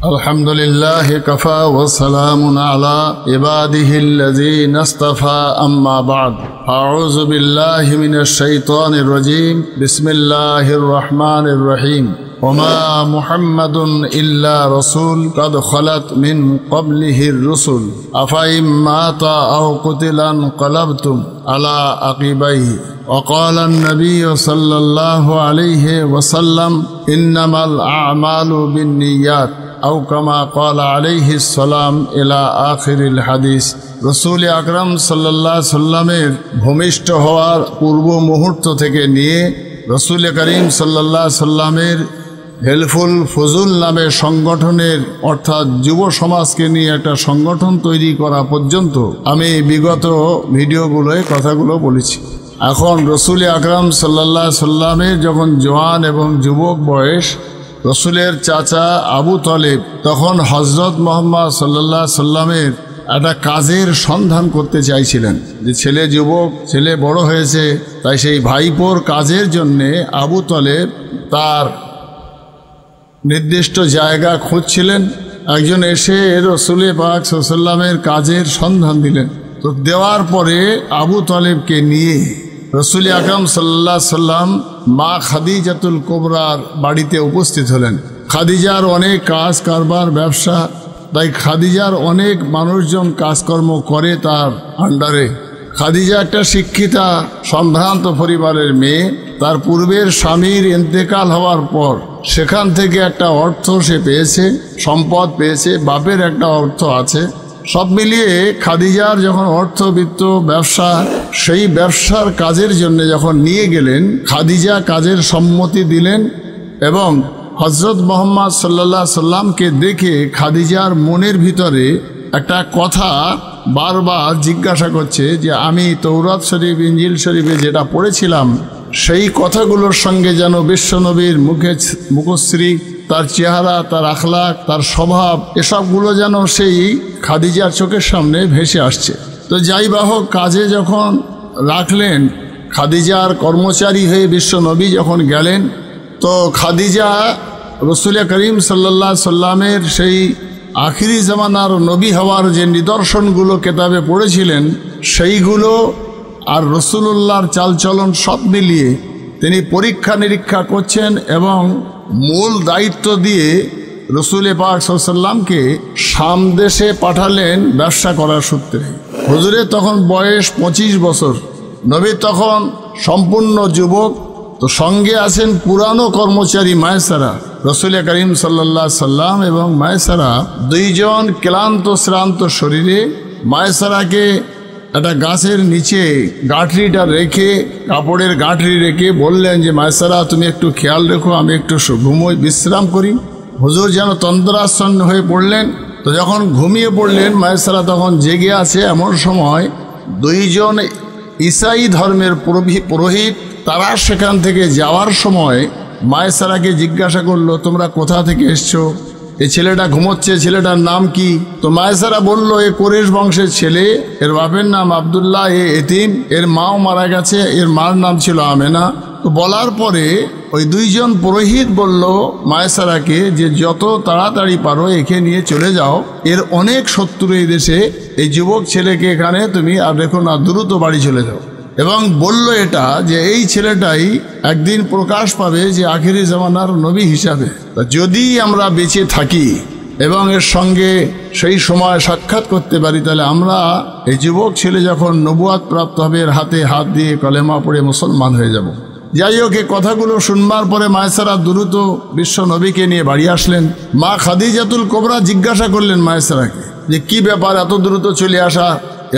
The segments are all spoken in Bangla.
الحمد لله كفى وسلام على عباده الذين اصطفى أما بعد أعوذ بالله من الشيطان الرجيم بسم الله الرحمن الرحيم وما محمد إلا رسول قد خلت من قبله الرسل أفإن مات أو قتل انقلبتم على عقبيه وقال النبي صلى الله عليه وسلم إنما الأعمال بالنيات أو كما قال عليه السلام إلى آخر الحديث। রসুল আকরাম সাল্লাল্লাহু আলাইহি সাল্লামের ভূমিষ্ঠ হওয়ার পূর্ব মুহূর্ত থেকে নিয়ে রসুল করিম সাল্লাল্লাহু আলাইহি সাল্লামের হেলফুল ফজুল নামে সংগঠনের অর্থাৎ যুব সমাজকে নিয়ে একটা সংগঠন তৈরি করা পর্যন্ত আমি বিগত ভিডিওগুলোয় কথাগুলো বলেছি। এখন রসুল আকরাম সাল্লাল্লাহু আলাইহি সাল্লামের যখন জওয়ান এবং যুবক বয়স, রসুলের চাচা আবু তালেব তখন হযরত মুহাম্মদ সাল্লাল্লাহু আলাইহি সাল্লামের একটা কাজের সন্ধান করতে চাইছিলেন, যে ছেলে যুবক, ছেলে বড় হয়েছে, তাই সেই ভাইপোর কাজের জন্যে আবু তালেব তার নির্দিষ্ট জায়গা খুঁজছিলেন। একজন এসে রসুল পাক সাল্লাল্লাহু আলাইহি সাল্লামের কাজের সন্ধান দিলেন। তো দেওয়ার পরে আবু তালেবকে নিয়ে রসুল আকরাম সাল্লাল্লাহু আলাইহি সাল্লাম মা খাদিজাতুল কুবরার বাড়িতে উপস্থিত হলেন। খাদিজার অনেক কাজ কারবার ব্যবসা, তাই খাদিজার অনেক মানুষজন কাজকর্ম করে তার আন্ডারে। খাদিজা একটা শিক্ষিতা সম্ভ্রান্ত পরিবারের মেয়ে। তার পূর্বের স্বামীর ইন্তেকাল হওয়ার পর সেখান থেকে একটা অর্থ সে পেয়েছে, সম্পদ পেয়েছে, বাপের একটা অর্থ আছে। সব মিলিয়ে খাদিজার যখন অর্থবিত্ত ব্যবসা, সেই ব্যবসার কাজের জন্য যখন নিয়ে গেলেন, খাদিজা কাজের সম্মতি দিলেন এবং হযরত মুহাম্মদ সাল্লাল্লাহু আলাইহি সাল্লামকে দেখে খাদিজার মনের ভিতরে একটা কথা বারবার জিজ্ঞাসা করছে যে আমি তৌরাত শরীফ, ইনজিল শরীফে যেটা পড়েছিলাম সেই কথাগুলোর সঙ্গে যেন বিশ্বনবীর মুখশ্রী, তার চেহারা, তার আখলাক, তার স্বভাব, এসবগুলো যেন সেই খাদিজার চোখের সামনে ভেসে আসছে। তো যাই বা হোক, কাজে যখন রাখলেন, খাদিজার কর্মচারী হয়ে বিশ্বনবী যখন গেলেন, তো খাদিজা রসুল করিম সাল্লাল্লাহু আলাইহি সাল্লামের সেই আখিরি জামানার নবী হওয়ার যে নিদর্শনগুলো কেতাবে পড়েছিলেন সেইগুলো আর রসুলুল্লাহর চালচলন সব মিলিয়ে তিনি পরীক্ষা নিরীক্ষা করছেন এবং মূল দায়িত্ব দিয়ে রসুল পাক সাল্লাল্লাহু আলাইহি সাল্লামকে শাম দেশে পাঠালেন ব্যবসা করার সূত্রে। হুজুরের তখন বয়স 25 বছর, নবী তখন সম্পূর্ণ যুবক। তো সঙ্গে আছেন পুরানো কর্মচারী মায়েসারা। রসুল করিম সাল্লাল্লাহু আলাইহি সাল্লাম এবং মায়েসারা দুইজন ক্লান্ত শ্রান্ত শরীরে মায়েসারাকে একটা গাছের নিচে গাঁঠরিটা রেখে, কাপড়ের গাঁঠরি রেখে বললেন যে মায়েসারা তুমি একটু খেয়াল রেখো, আমি একটু ঘুমোই, বিশ্রাম করি। হুজুর যেন তন্দ্রাচ্ছন্ন হয়ে পড়লেন। তো যখন ঘুমিয়ে পড়লেন, মায়েসারা তখন জেগে আছে। এমন সময় দুইজন ঈসাই ধর্মের পুরোহিত তারা সেখান থেকে যাওয়ার সময় মায়েসারাকে জিজ্ঞাসা করলো, তোমরা কোথা থেকে এসছো? এই ছেলেটা ঘুমোচ্ছে, ছেলেটার নাম কি? তো মায়েসারা বলল, এ কোরেশ বংশের ছেলে, এর বাপের নাম আব্দুল্লাহ, এ এতিম, এর মাও মারা গেছে, এর মার নাম ছিল আমেনা। তো বলার পরে ওই দুইজন পুরোহিত বলল মায়েসারাকে যে যত তাড়াতাড়ি পারো একে নিয়ে চলে যাও, এর অনেক শত্রু এই দেশে, এই যুবক ছেলেকে এখানে তুমি আর রেখো না, দ্রুত বাড়ি চলে যাও। এবং বলল এটা যে এই ছেলেটাই একদিন প্রকাশ পাবে যে আখিরি জামানার নবী হিসাবে। যদি আমরা বেঁচে থাকি এবং এর সঙ্গে সেই সময় সাক্ষাৎ করতে পারি, তাহলে আমরা এই যুবক ছেলে যখন নবুয়াত প্রাপ্ত হবে, এর হাতে হাত দিয়ে কলেমা পড়ে মুসলমান হয়ে যাব। যাই হোক, এই কথাগুলো শুনবার পরে মায়েসারা দ্রুত বিশ্ব নবীকে নিয়ে বাড়ি আসলেন। মা খাদিজাতুল কুবরা জিজ্ঞাসা করলেন মায়েসারাকে যে কি ব্যাপার এত দ্রুত চলে আসা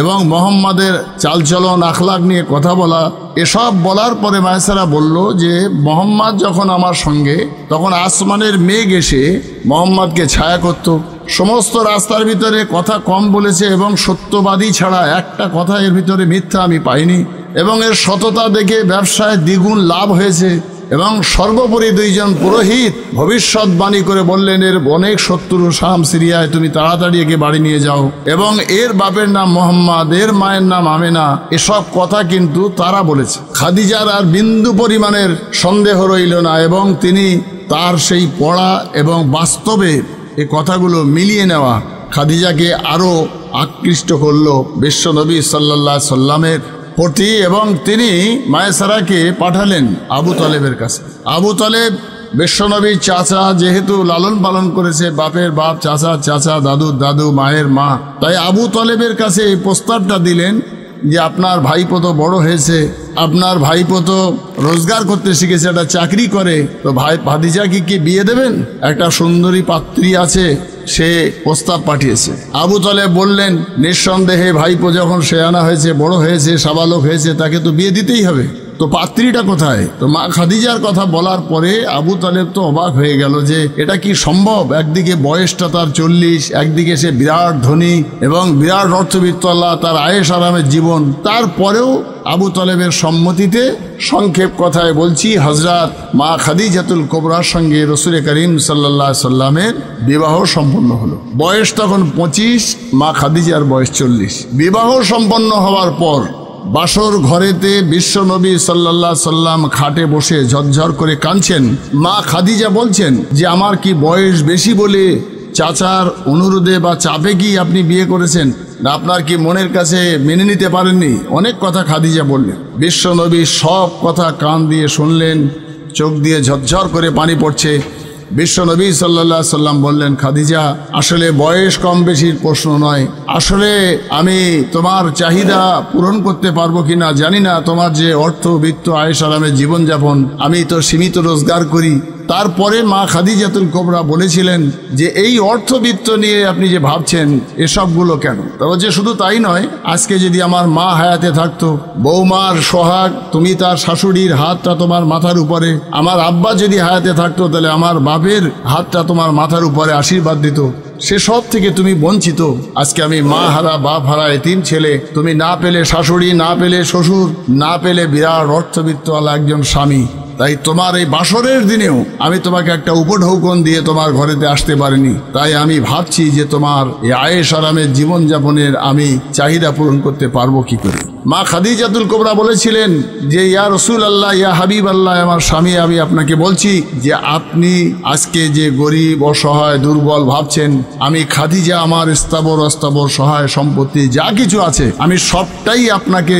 এবং মোহাম্মদের চালচলন, আখলাক নিয়ে কথা বলা। এসব বলার পরে মায়েসারা বলল যে মোহাম্মদ যখন আমার সঙ্গে, তখন আসমানের মেঘ এসে মোহাম্মদকে ছায়া করত। সমস্ত রাস্তার ভিতরে কথা কম বলেছে এবং সত্যবাদী ছাড়া একটা কথা এর ভিতরে মিথ্যা আমি পাইনি, এবং এর সততা দেখে ব্যবসায় দ্বিগুণ লাভ হয়েছে। এবং সর্বোপরি দুইজন পুরোহিত ভবিষ্যৎবাণী করে বললেন, এর অনেক শত্রু শাম সিরিয়ায়, তুমি তাড়াতাড়ি একে বাড়ি নিয়ে যাও, এবং এর বাপের নাম মোহাম্মদ, এর মায়ের নাম আমেনা। এসব কথা কিন্তু তারা বলেছে। খাদিজার আর বিন্দু পরিমাণের সন্দেহ রইল না এবং তিনি তার সেই পড়া এবং বাস্তবে এই কথাগুলো মিলিয়ে নেওয়া খাদিজাকে আরও আকৃষ্ট করলো বিশ্বনবী সাল্লাল্লাহু আলাইহি সাল্লামের প্রতি, এবং তিনি মায়েসারাকে পাঠালেন আবু তালেবের কাছে। আবু তালেব বিশ্বনবীর চাচা, যেহেতু লালন পালন করেছে, বাপের বাপ, চাচা চাচা, দাদুর দাদু, মায়ের মা, তাই আবু তালেবের কাছে এই প্রস্তাবটা দিলেন যে আপনার ভাইপো তো বড় হয়েছে, আপনার ভাইপো তো রোজগার করতে শিখেছে, একটা চাকরি করে, তো ভাতিজাকে কি বিয়ে দেবেন? একটা সুন্দরী পাত্রী আছে, সে প্রস্তাব পাঠিয়েছে। আবু তালেব বললেন, নিঃসন্দেহে ভাইপো যখন শেয়ানা হয়েছে, বড় হয়েছে, সাবালক হয়েছে, তাকে তো বিয়ে দিতেই হবে। তো পাত্রীটা কোথায়? তো মা খাদিজার কথা বলার পরে আবু তালেব তো অবাক হয়ে গেল যে এটা কি সম্ভব। একদিকে বয়সটা তার 40, একদিকে সে বিরাট ধনী এবং বিরাট অর্থবিত্ত, আল্লাহ তার আয়েশ আরামের জীবন, তারপরেও আবু তালেবের সম্মতিতে, সংক্ষেপ কথায় বলছি, হযরত মা খাদিজাতুল কুবরার সঙ্গে রাসূল করিম সাল্লাল্লাহু আলাইহি সাল্লামের বিবাহ সম্পন্ন হলো। বয়স তখন 25, মা খাদিজার বয়স 40। বিবাহ সম্পন্ন হওয়ার পর বাসর ঘরেতে বিশ্বনবী সাল্লাল্লাহু আলাইহি সাল্লাম খাটে বসে ঝরঝর করে কাঁদছেন। মা খাদিজা বলছেন যে আমার কি বয়স বেশি বলে চাচার অনুরোধে বা চাপে কি আপনি বিয়ে করেছেন, না আপনার কি মনের কাছে মেনে নিতে পারেননি? অনেক কথা খাদিজা বললেন। বিশ্বনবী সব কথা কান দিয়ে শুনলেন, চোখ দিয়ে ঝরঝর করে পানি পড়ছে। বিশ্বনবী সাল্লাল্লাহু আলাইহি সাল্লাম বললেন, খাদিজা, আসলে বয়স কম বেশির প্রশ্ন নয়, আসলে আমি তোমার চাহিদা পূরণ করতে পারবো কিনা জানি না। তোমার যে অর্থ বিত্ত আয়েশ আরামের জীবনযাপন, আমি তো সীমিত রোজগার করি। তারপরে মা খাদিজাতুল কুবরা বলেছিলেন যে এই অর্থবিত্ত নিয়ে আপনি যে ভাবছেন, এসবগুলো কেন? তবে যে শুধু তাই নয়, আজকে যদি আমার মা হায়াতে থাকতো, বৌমার সোহাগ, তুমি তার শাশুড়ির হাতটা তোমার মাথার উপরে, আমার আব্বা যদি হায়াতে থাকতো তাহলে আমার বাপের হাতটা তোমার মাথার উপরে আশীর্বাদ দিত, সেসব থেকে তুমি বঞ্চিত। আজকে আমি মা হারা, বাপ হারা, এতিম ছেলে, তুমি না পেলে শাশুড়ি, না পেলে শ্বশুর, না পেলে বিরাট অর্থবিত্তওয়ালা একজন স্বামী। তাই তোমার এই বাসরের দিনেও আমি তোমাকে একটা উপঢৌকন দিয়ে তোমার ঘরেতে আসতে পারিনি। তাই আমি ভাবছি যে তোমার এই আয়েশ আরামের জীবনযাপনের আমি চাহিদা পূরণ করতে পারবো কি করে। মা খাদিজাতুল কুবরা বলেছিলেন যে ইয়া রাসূলুল্লাহ, ইয়া হাবিব আল্লাহ, আমার স্বামী, আমি আপনাকে বলছি যে আপনি আজকে যে গরিব, অসহায়, দুর্বল ভাবছেন, আমি খাদিজা আমার স্থাবর অস্থাবর সহায় সম্পত্তি যা কিছু আছে আমি সবটাই আপনাকে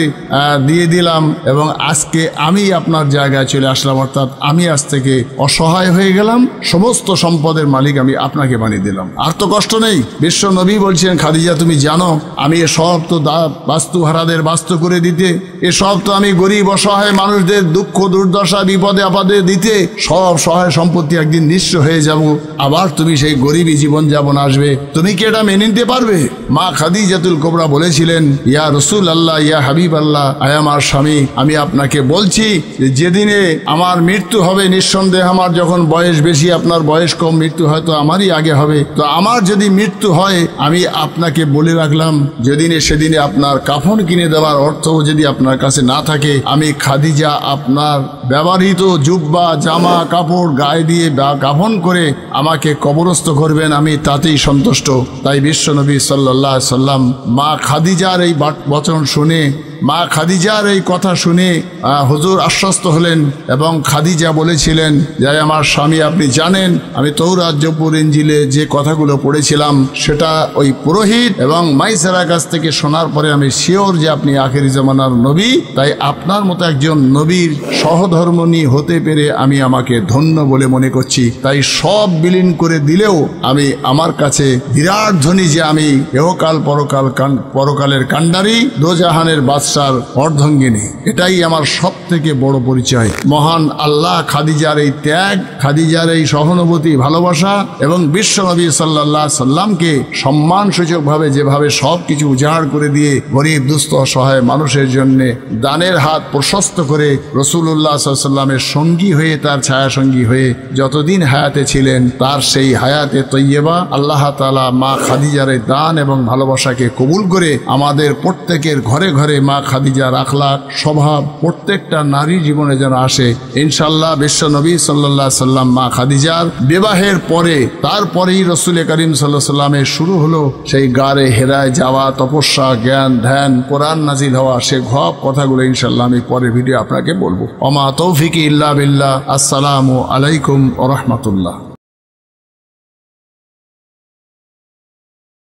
দিয়ে দিলাম, এবং আজকে আমি আপনার জায়গায় চলে আসলাম, অর্থাৎ আমি আজ থেকে অসহায় হয়ে গেলাম, সমস্ত সম্পদের মালিক আমি আপনাকে বানিয়ে দিলাম। আর তো কষ্ট নেই। বিশ্ব নবী বলছেন, খাদিজা তুমি জানো আমি এসব তো বাস্তুহারাদের বাস্তু করে দিতে, এসব তো আমি গরিব অসহায় মানুষদের দুঃখ দুর্দশা বিপদে আপদে দিতে, সব সহায় সম্পত্তি একদিন নিঃস্ব হয়ে যাব, আবার তুমি সেই গরিবী জীবন যাপন আসবে, তুমি কি এটা মেনে নিতে পারবে? মা খাদিজাতুল কুবরা বলেছিলেন, ইয়া রাসূল আল্লাহ, ইয়া হাবিব আল্লাহ, আয় আমার স্বামী, আমি আপনাকে বলছি যেদিনে আমার মৃত্যু হবে, নিঃসন্দেহে আমার যখন বয়স বেশি, আপনার বয়স কম, মৃত্যু হয়তো আমারই আগে হবে, তো আমার যদি মৃত্যু হয় আমি আপনাকে বলে রাখলাম, সেদিনে আপনার কাফন কিনে দেওয়ার অর্থও যদি আপনার কাছে না থাকে, আমি খাদিজা আপনার ব্যবহৃত জুব্বা, জামা কাপড় গায়ে দিয়ে কাফন করে আমাকে কবরস্থ করবেন, আমি তাতেই সন্তুষ্ট। তাই বিশ্বনবী সাল্লাল্লাহু আলাইহি সাল্লাম মা খাদিজার এই বচন শুনে, মা খাদিজার এই কথা শুনে হুজুর আশ্বস্ত হলেন, এবং খাদিজা বলেছিলেন যে আমার স্বামী, আপনি জানেন আমি তৌরাত, জবুর, ইনজিলে যে কথাগুলো পড়েছিলাম সেটা ওই পুরোহিত এবং মাইসারার কাছ থেকে শোনার পরে আমি শিওর যে আপনি আখেরি জামানার নবী, তাই আপনার মতো একজন নবীর সহধর্মণী হতে পেরে আমি আমাকে ধন্য বলে মনে করছি। তাই সব বিলীন করে দিলেও আমি আমার কাছে বিরাট ধনী যে আমি ইহকাল পরকালের কান্ডারি, দোজাহানের বাদশার অর্ধঙ্গিনী, এটাই আমার সব থেকে বড় পরিচয়। মহান আল্লাহ খাদিজার এই ত্যাগ, খাদিজার এই সহানুভূতি, ভালোবাসা এবং বিশ্বনবী সাল্লাল্লাহু আলাইহি সাল্লামকে সম্মানসূচকভাবে যেভাবে সব কিছু উজাড় করে দিয়ে গরিব দুস্থ অসহায় মানুষের জন্য দানের হাত প্রশস্ত করে রাসূলুল্লাহ সাল্লাল্লাহু আলাইহি সাল্লামের সঙ্গী হয়ে, তার ছায়া সঙ্গী হয়ে যতদিন হায়াতে ছিলেন, তার সেই হায়াতে তৈয়বা আল্লাহ তাআলা মা খাদিজার এই দান এবং ভালোবাসাকে কবুল করে আমাদের প্রত্যেকের ঘরে ঘরে মা খাদিজার আখলাক, স্বভাব প্রত্যেকটা নারীর জীবনে যেন আসে ইনশাআল্লাহ। বিশ্বনবী সাল্লাল্লাহু আলাইহি সাল্লাম মা খাদিজার বিবাহের পরে, তারপরেই রাসূল করিম সাল্লাল্লাহু আলাইহি সাল্লামের শুরু হলো সেই গারে হেরায় যাওয়া, তপস্যা, জ্ঞান, ধ্যান, কোরআন নাজিল হওয়া, সে সব কথাগুলো ইনশাআল্লাহ আমি পরের ভিডিও আপনাকে বলবো। ওমা তৌফিকি ইল্লা বিল্লাহ। আসসালামু আলাইকুম ওয়া রাহমাতুল্লাহ।